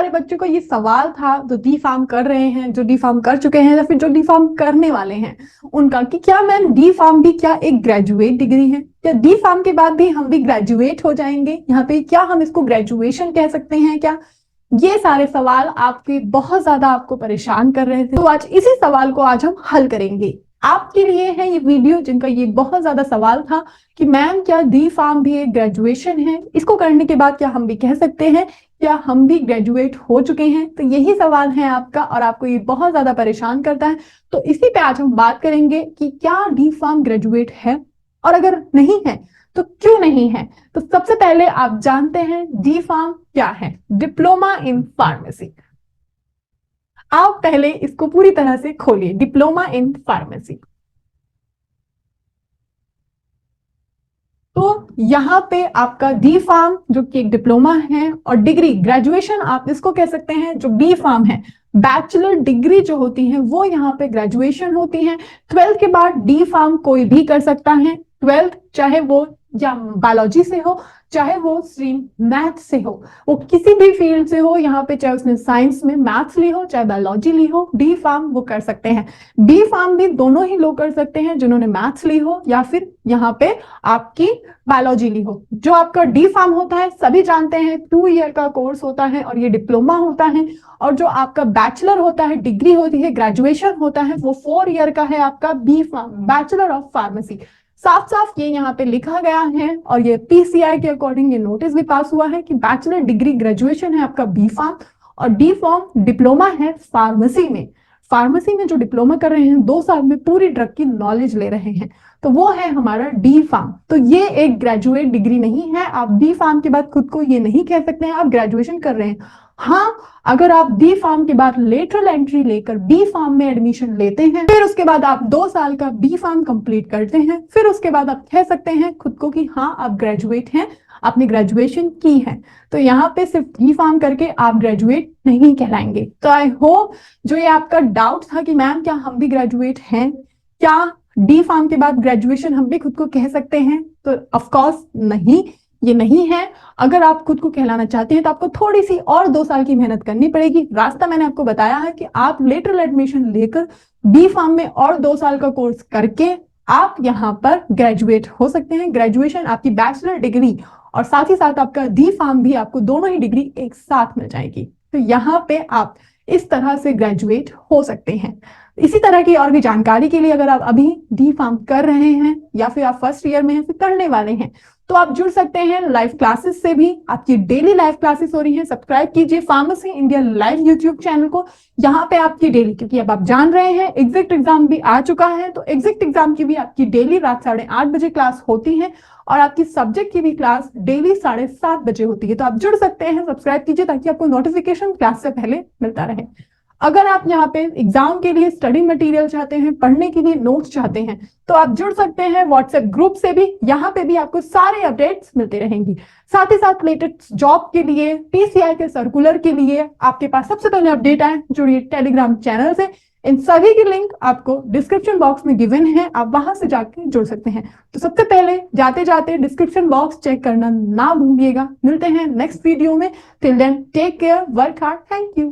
सारे बच्चों को ये सवाल था जो डी फार्म कर रहे हैं, जो डी फार्म कर चुके हैं या फिर जो डी फार्म करने वाले हैं उनका, कि क्या मैम डी फार्म भी क्या एक ग्रेजुएट डिग्री है? क्या डी फार्म के बाद भी हम भी ग्रेजुएट हो जाएंगे? यहाँ पे क्या हम इसको ग्रेजुएशन कह सकते हैं क्या? ये सारे सवाल आपके बहुत ज्यादा आपको परेशान कर रहे थे, तो आज इसी सवाल को आज हम हल करेंगे। आपके लिए है ये वीडियो जिनका ये बहुत ज्यादा सवाल था कि मैम क्या डी फार्म भी एक ग्रेजुएशन है, इसको करने के बाद क्या हम भी कह सकते हैं क्या हम भी ग्रेजुएट हो चुके हैं? तो यही सवाल है आपका और आपको ये बहुत ज्यादा परेशान करता है, तो इसी पे आज हम बात करेंगे कि क्या डी फार्म ग्रेजुएट है और अगर नहीं है तो क्यों नहीं है। तो सबसे पहले आप जानते हैं डी फार्म क्या है, डिप्लोमा इन फार्मेसी। आप पहले इसको पूरी तरह से खोलिए, डिप्लोमा इन फार्मेसी। तो यहाँ पे आपका डी फार्म जो कि एक डिप्लोमा है और डिग्री ग्रेजुएशन आप इसको कह सकते हैं, जो बी फार्म है बैचलर डिग्री जो होती है वो यहाँ पे ग्रेजुएशन होती है। 12th के बाद डी फार्म कोई भी कर सकता है, 12th चाहे वो या बायोलॉजी से हो चाहे वो स्ट्रीम मैथ से हो, वो किसी भी फील्ड से हो, यहाँ पे चाहे उसने साइंस में मैथ्स ली हो चाहे बायोलॉजी ली हो, डी फार्म वो कर सकते हैं। बी फार्म भी दोनों ही लोग कर सकते हैं, जिन्होंने मैथ्स ली हो या फिर यहाँ पे आपकी बायोलॉजी ली हो। जो आपका डी फार्म होता है सभी जानते हैं 2 ईयर का कोर्स होता है और ये डिप्लोमा होता है, और जो आपका बैचलर होता है डिग्री होती है ग्रेजुएशन होता है वो 4 ईयर का है आपका B pharm, bachelor of pharmacy. साफ साफ ये यहाँ पे लिखा गया है और ये पीसीआई के अकॉर्डिंग ये नोटिस भी पास हुआ है कि बैचलर डिग्री ग्रेजुएशन है आपका बी फार्म और डी फार्म डिप्लोमा है फार्मेसी में। फार्मेसी में जो डिप्लोमा कर रहे हैं 2 साल में पूरी ड्रग की नॉलेज ले रहे हैं, तो वो है हमारा डी फार्म। तो ये एक ग्रेजुएट डिग्री नहीं है, आप डी फार्म के बाद खुद को ये नहीं कह सकते हैं आप ग्रेजुएशन कर रहे हैं। हाँ, अगर आप डी फार्म के बाद लेटरल एंट्री लेकर बी फार्म में एडमिशन लेते हैं, फिर उसके बाद आप 2 साल का बी फार्म कंप्लीट करते हैं, फिर उसके बाद आप कह सकते हैं खुद को कि हाँ आप ग्रेजुएट हैं, आपने ग्रेजुएशन की है। तो यहाँ पे सिर्फ डी फार्म करके आप ग्रेजुएट नहीं कहलाएंगे। तो आई होप जो ये आपका डाउट था कि मैम क्या हम भी ग्रेजुएट हैं, क्या डी फार्म के बाद ग्रेजुएशन हम भी खुद को कह सकते हैं, तो ऑफकोर्स नहीं, ये नहीं है। अगर आप खुद को कहलाना चाहते हैं तो आपको थोड़ी सी और 2 साल की मेहनत करनी पड़ेगी। रास्ता मैंने आपको बताया है कि आप लेटरल एडमिशन लेकर बी फार्म में और 2 साल का कोर्स करके आप यहाँ पर ग्रेजुएट हो सकते हैं। ग्रेजुएशन आपकी बैचलर डिग्री और साथ ही साथ आपका डी फार्म भी, आपको दोनों ही डिग्री एक साथ मिल जाएगी। तो यहाँ पे आप इस तरह से ग्रेजुएट हो सकते हैं। इसी तरह की और भी जानकारी के लिए अगर आप अभी डी फार्म कर रहे हैं या फिर आप फर्स्ट ईयर में हैं फिर करने वाले हैं, तो आप जुड़ सकते हैं लाइव क्लासेस से भी। आपकी डेली लाइव क्लासेस हो रही हैं, सब्सक्राइब कीजिए pharmacy India live YouTube channel को। यहाँ पे आपकी डेली, क्योंकि अब आप जान रहे हैं एग्जैक्ट एग्जाम भी आ चुका है, तो एग्जैक्ट एग्जाम की भी आपकी डेली रात 8:30 बजे क्लास होती है और आपकी सब्जेक्ट की भी क्लास डेली 7:30 बजे होती है। तो आप जुड़ सकते हैं, सब्सक्राइब कीजिए ताकि आपको नोटिफिकेशन क्लास से पहले मिलता रहे। अगर आप यहाँ पे एग्जाम के लिए स्टडी मटेरियल चाहते हैं, पढ़ने के लिए नोट्स चाहते हैं, तो आप जुड़ सकते हैं व्हाट्सएप ग्रुप से भी। यहाँ पे भी आपको सारे अपडेट्स मिलते रहेंगी। साथ ही साथ लेटेस्ट जॉब के लिए, पीसीआई के सर्कुलर के लिए आपके पास सबसे पहले अपडेट आए, जुड़िए टेलीग्राम चैनल से। इन सभी की लिंक आपको डिस्क्रिप्शन बॉक्स में गिवन है, आप वहां से जाके जुड़ सकते हैं। तो सबसे पहले जाते जाते डिस्क्रिप्शन बॉक्स चेक करना ना भूलिएगा। मिलते हैं नेक्स्ट वीडियो में। Till then take care, work hard, thank you.